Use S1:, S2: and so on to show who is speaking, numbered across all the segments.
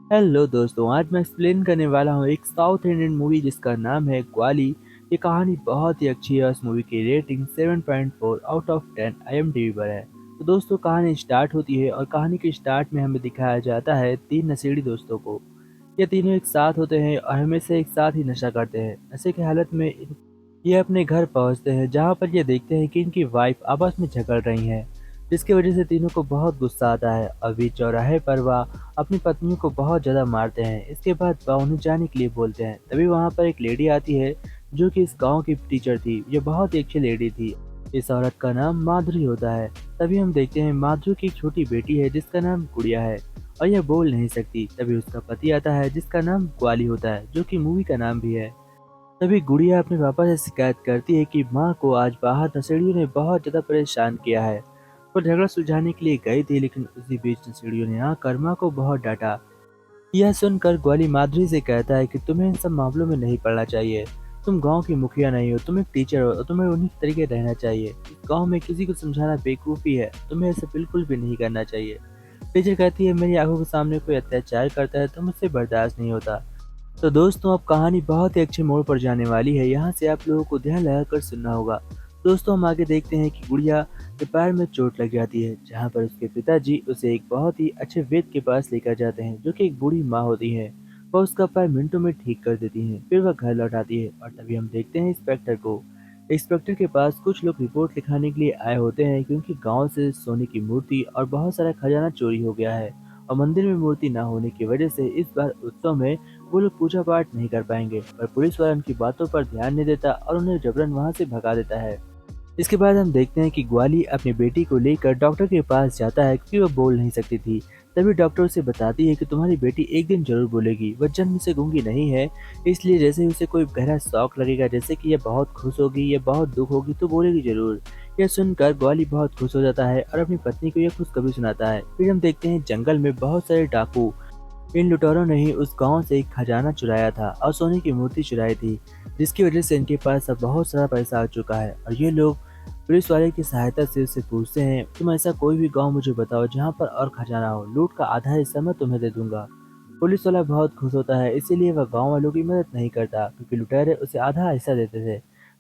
S1: Hello दोस्तों, आज मैं एक्सप्लेन करने वाला हूँ एक साउथ इंडियन मूवी जिसका नाम है ग्वाली। ये कहानी बहुत ही अच्छी है। इस मूवी की रेटिंग 7.4 आउट ऑफ 10 IMDb पर है। तो दोस्तों, कहानी स्टार्ट होती है और कहानी के स्टार्ट में हमें दिखाया जाता है तीन नशेड़ी दोस्तों को। ये तीनों एक साथ होते हैं और हमेशा एक साथ ही नशा करते हैं। नशे की हालत में ये अपने घर पहुंचते हैं, जहां पर ये देखते हैं कि इनकी वाइफ आपस में झगड़ रही हैं, जिसकी वजह से तीनों को बहुत गुस्सा आता है। अभी चौराहे पर वह अपनी पत्नियों को बहुत ज़्यादा मारते हैं। इसके बाद वह उन्हें जाने के लिए बोलते हैं। तभी वहाँ पर एक लेडी आती है जो कि इस गांव की टीचर थी। ये बहुत ही अच्छी लेडी थी। इस औरत का नाम माधुरी होता है। तभी हम देखते हैं माधुरी की एक छोटी बेटी है जिसका नाम गुड़िया है और यह बोल नहीं सकती। तभी उसका पति आता है जिसका नाम ग्वाली होता है, जो कि मूवी का नाम भी है। तभी गुड़िया अपने पापा से शिकायत करती है कि माँ को आज बाहर नशेड़ियों ने बहुत ज्यादा परेशान किया है। वो झगड़ा सुलझाने के लिए गई थी, लेकिन उसी बीच नशेड़ियों ने आकर माँ को बहुत डांटा। यह सुनकर ग्वाली माधुरी से कहता है कि तुम्हें इन सब मामलों में नहीं पड़ना चाहिए। तुम गांव की मुखिया नहीं हो, तुम एक टीचर हो और तुम्हें उन्हीं तरीके रहना चाहिए। गांव में किसी को समझाना बेवकूफ़ी है, तुम्हें ऐसा बिल्कुल भी नहीं करना चाहिए। टीचर कहती है मेरी आंखों के सामने कोई अत्याचार करता है तो मुझसे बर्दाश्त नहीं होता। तो दोस्तों, अब कहानी बहुत ही अच्छे मोड़ पर जाने वाली है। यहाँ से आप लोगों को ध्यान लगाकर सुनना होगा। दोस्तों, हम आगे देखते हैं कि गुड़िया के पैर में चोट लग जाती है, जहाँ पर उसके पिताजी उसे एक बहुत ही अच्छे वैद्य के पास लेकर जाते हैं, जो कि एक बूढ़ी माँ होती है। वह उसका पैर मिनटों में ठीक कर देती है। फिर वह घर लौट आती है और तभी हम देखते हैं इंस्पेक्टर को। इंस्पेक्टर के पास कुछ लोग रिपोर्ट लिखाने के लिए आए होते हैं, क्योंकि गांव से सोने की मूर्ति और बहुत सारा खजाना चोरी हो गया है और मंदिर में मूर्ति न होने की वजह से इस बार उत्सव में वो लोग पूजा पाठ नहीं कर पाएंगे। पर पुलिस वाला उनकी बातों पर ध्यान नहीं देता और उन्हें जबरन वहां से भगा देता है। इसके बाद हम देखते हैं कि ग्वाली अपनी बेटी को लेकर डॉक्टर के पास जाता है, क्योंकि वह बोल नहीं सकती थी। तभी डॉक्टर उसे बताती है कि तुम्हारी बेटी एक दिन जरूर बोलेगी, वह जन्म से गूंगी नहीं है। इसलिए जैसे ही उसे कोई गहरा शौक लगेगा, जैसे कि यह बहुत खुश होगी या बहुत दुख होगी, तो बोलेगी जरूर। यह सुनकर ग्वाली बहुत खुश हो जाता है और अपनी पत्नी को यह खुशखबरी सुनाता है। फिर हम देखते हैं जंगल में बहुत सारे डाकू। इन लुटेरों ने ही उस गांव से एक खजाना चुराया था और सोने की मूर्ति चुराई थी, जिसकी वजह से इनके पास अब बहुत सारा पैसा आ चुका है। और ये लोग पुलिस वाले की सहायता से उससे पूछते हैं, तुम ऐसा कोई भी गांव मुझे बताओ जहां पर और खजाना हो, लूट का आधा हिस्सा मैं तुम्हें दे दूंगा। पुलिस वाला बहुत खुश होता है, इसीलिए वह गांव वालों की मदद नहीं करता, क्योंकि लुटेरे उसे आधा हिस्सा देते थे।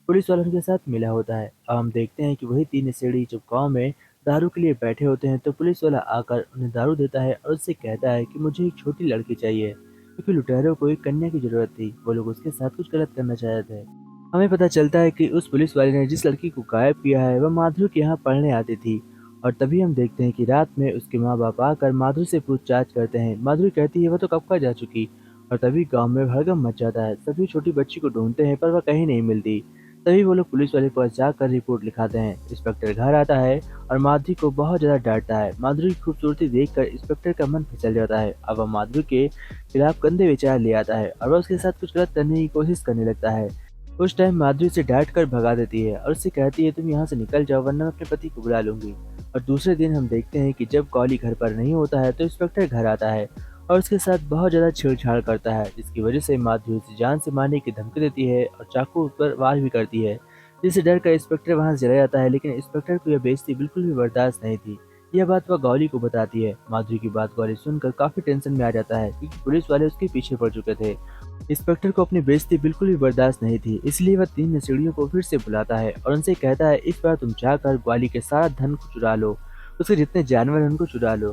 S1: पुलिस वाला उनके साथ मिला होता है। अब हम देखते हैं कि वही तीन नशेड़ी जब गांव में दारू के लिए बैठे होते हैं, तो पुलिस वाला आकर उन्हें दारू देता है और उससे कहता है कि मुझे एक छोटी लड़की चाहिए, क्योंकि लुटेरों को एक कन्या की जरूरत थी। वो लोग उसके साथ कुछ गलत करना चाहते थे। हमें पता चलता है कि उस पुलिस वाले ने जिस लड़की को गायब किया है वह माधुरी के यहाँ पढ़ने आती थी। और तभी हम देखते हैं कि रात में उसके माँ बाप आकर माधुरी से पूछताछ करते हैं। माधुरी कहती है वह तो कब का जा चुकी। और तभी गांव में हड़कंप मच जाता है। सभी छोटी बच्ची को ढूंढते हैं पर वह कहीं नहीं मिलती। तभी वो लोग पुलिस वाले के पास जाकर रिपोर्ट लिखाते हैं। इंस्पेक्टर घर आता है और माधुरी को बहुत ज्यादा डांटता है। माधुरी की खूबसूरती देखकर इंस्पेक्टर का मन फिसल जाता है। अब वह माधुरी के खिलाफ गंदे विचार ले आता है और वह उसके साथ कुछ गलत करने की कोशिश करने लगता है। उस टाइम माधुरी उसे डांट कर भगा देती है और उससे कहती है तुम यहाँ से निकल जाओ, वरना मैं अपने पति को बुला लूंगी। और दूसरे दिन हम देखते हैं कि जब कॉली घर पर नहीं होता है, तो इंस्पेक्टर घर आता है और उसके साथ बहुत ज्यादा छेड़छाड़ करता है, जिसकी वजह से माधुरी उसे जान से मारने की धमकी देती है और चाकू पर वार भी करती है। जिससे डर कर इंस्पेक्टर वहां से चला जाता है, लेकिन इंस्पेक्टर को यह बेइज्जती बिल्कुल भी बर्दाश्त नहीं थी। यह बात वह गौली को बताती है। माधुरी की बात गौली सुनकर काफी टेंशन में आ जाता है, क्योंकि पुलिस वाले उसके पीछे पड़ चुके थे। इंस्पेक्टर को अपनी बेइज्जती बिल्कुल भी बर्दाश्त नहीं थी, इसलिए वह तीन नशेड़ियों को फिर से बुलाता है और उनसे कहता है इस बार तुम जाकर ग्वाली के सारा धन को चुरा लो, उसके जितने जानवर हैं उनको चुरा लो।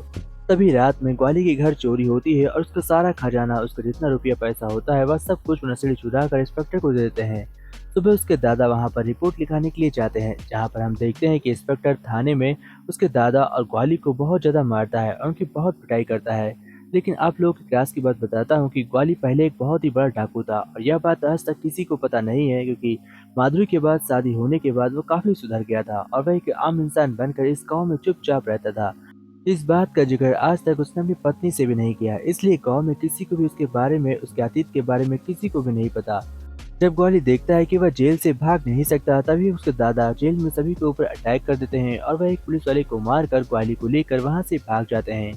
S1: तभी रात में ग्वाली के घर चोरी होती है और उसका सारा खजाना, उसका जितना रुपया पैसा होता है, वह सब कुछ नशेड़ी चुरा कर इंस्पेक्टर को दे देते हैं। सुबह उसके दादा वहां पर रिपोर्ट लिखाने के लिए जाते हैं, जहां पर हम देखते हैं कि इंस्पेक्टर थाने में उसके दादा और ग्वाली को बहुत ज्यादा मारता है और उनकी बहुत पिटाई करता है। लेकिन आप लोगों की क्लास की बात बताता हूँ कि ग्वाली पहले एक बहुत ही बड़ा डाकू था और यह बात आज तक किसी को पता नहीं है, क्योंकि माधुरी के बाद शादी होने के बाद वो काफी सुधर गया था और वह एक आम इंसान बनकर इस गांव में चुपचाप रहता था। इस बात का जिक्र आज तक उसने अपनी पत्नी से भी नहीं किया, इसलिए गांव में किसी को भी उसके बारे में, उसके अतीत के बारे में किसी को भी नहीं पता। जब ग्वाली देखता है कि वह जेल से भाग नहीं सकता, तभी उसके दादा जेल में सभी के ऊपर अटैक कर देते हैं और वह एक पुलिस वाले को मारकर ग्वाली को लेकर वहां से भाग जाते हैं।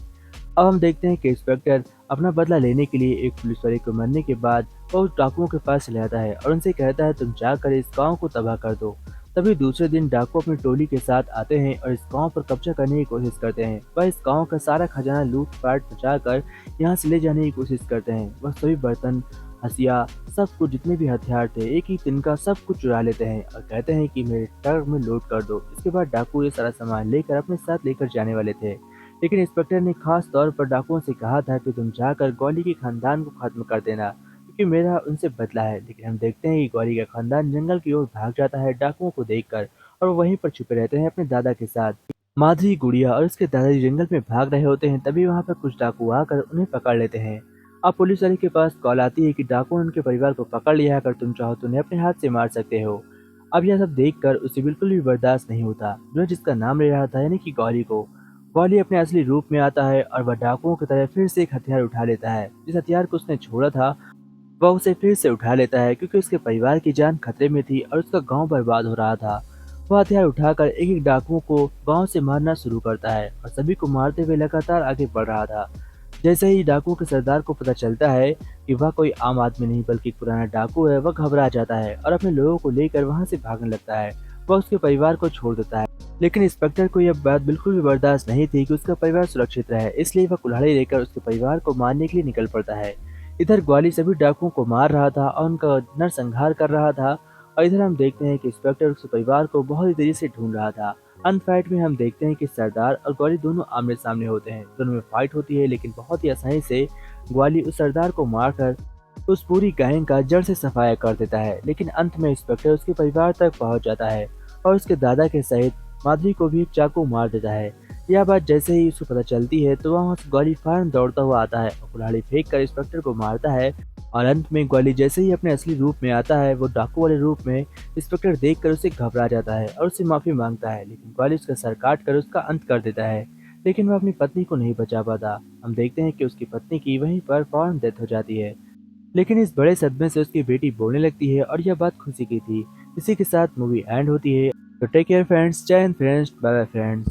S1: अब हम देखते हैं कि इंस्पेक्टर अपना बदला लेने के लिए एक पुलिस वाले को मरने के बाद वो उस डाकुओं के पास चला जाता है और उनसे कहता है तुम जाकर इस गांव को तबाह कर दो। तभी दूसरे दिन डाकू अपनी टोली के साथ आते हैं और इस गांव पर कब्जा करने की कोशिश करते हैं। वह इस गांव का सारा खजाना लूट पाट मचाकर यहाँ से ले जाने की कोशिश करते हैं। वह सभी बर्तन, हसिया, सब कुछ जितने भी हथियार थे एक ही दिन का सब कुछ चुरा लेते हैं और कहते हैं कि मेरे ट्रक में लोड कर दो। इसके बाद डाकू ये सारा सामान लेकर अपने साथ लेकर जाने वाले थे, लेकिन इंस्पेक्टर ने खास तौर पर डाकुओं से कहा था कि तुम जाकर गौली के खानदान को खत्म कर देना, क्योंकि मेरा उनसे बदला है। लेकिन हम देखते हैं कि गौरी का खानदान जंगल की ओर भाग जाता है डाकुओं को देखकर, और वो वहीं पर छुपे रहते हैं अपने दादा के साथ। माधुरी, गुड़िया और उसके दादाजी जंगल में भाग रहे होते हैं, तभी वहां पर कुछ डाकू आकर उन्हें पकड़ लेते हैं। अब पुलिस वाले के पास कॉल आती है कि डाकुओं ने उनके परिवार को पकड़ लिया है, अगर तुम चाहो तो उन्हें अपने हाथ से मार सकते हो। अब यह सब देखकर उसे बिल्कुल भी बर्दाश्त नहीं होता। जो जिसका नाम ले रहा था यानी कि गौरी को, गौली अपने असली रूप में आता है और वह डाकुओं की तरह फिर से एक हथियार उठा लेता है। जिस हथियार को उसने छोड़ा था वह उसे फिर से उठा लेता है, क्योंकि उसके परिवार की जान खतरे में थी और उसका गांव बर्बाद हो रहा था। वह हथियार उठाकर एक एक डाकुओं को गांव से मारना शुरू करता है और सभी को मारते हुए लगातार आगे बढ़ रहा था। जैसे ही डाकुओं के सरदार को पता चलता है कि वह कोई आम आदमी नहीं बल्कि एक पुराना डाकू है, वह घबरा जाता है और अपने लोगों को लेकर वहां से भागने लगता है। वह उसके परिवार को छोड़ देता है, लेकिन इंस्पेक्टर को यह बात बिल्कुल भी बर्दाश्त नहीं थी कि उसका परिवार सुरक्षित रहे, इसलिए वह कुल्हाड़ी लेकर उसके परिवार को मारने के लिए निकल पड़ता है। इधर ग्वाली सभी डाकुओं को मार रहा था और उनका नरसंहार कर रहा था, और इधर हम देखते हैं कि इंस्पेक्टर उसके परिवार को बहुत ही तेजी से ढूंढ रहा था। अंत फाइट में हम देखते हैं कि सरदार और ग्वाली दोनों आमने सामने होते हैं। दोनों में फाइट होती है, लेकिन बहुत ही आसानी से ग्वाली उस सरदार को मारकर उस पूरी गैंग का जड़ से सफाया कर देता है। लेकिन अंत में इंस्पेक्टर उसके परिवार तक पहुंच जाता है और उसके दादा के सहित माधुरी को भी एक चाकू मार देता है। यह बात जैसे ही उसको पता चलती है तो वहाँ से ग्वाली फौरन दौड़ता हुआ आता है और कुल्हाड़ी फेंक कर इंस्पेक्टर को मारता है। और अंत में ग्वाली जैसे ही अपने असली रूप में आता है, वो डाकू वाले रूप में, इंस्पेक्टर देखकर उसे घबरा जाता है और उससे माफी मांगता है, लेकिन ग्वाली उसका सर काट कर उसका अंत कर देता है। लेकिन वह अपनी पत्नी को नहीं बचा पाता। हम देखते हैं कि उसकी पत्नी की वहीं पर फौरन डेथ हो जाती है। लेकिन इस बड़े सदमे से उसकी बेटी बोलने लगती है और यह बात खुशी की थी। इसी के साथ मूवी एंड होती है। तो टेक केयर फ्रेंड्स, जय हिंद फ्रेंड्स, बाय बाय फ्रेंड्स।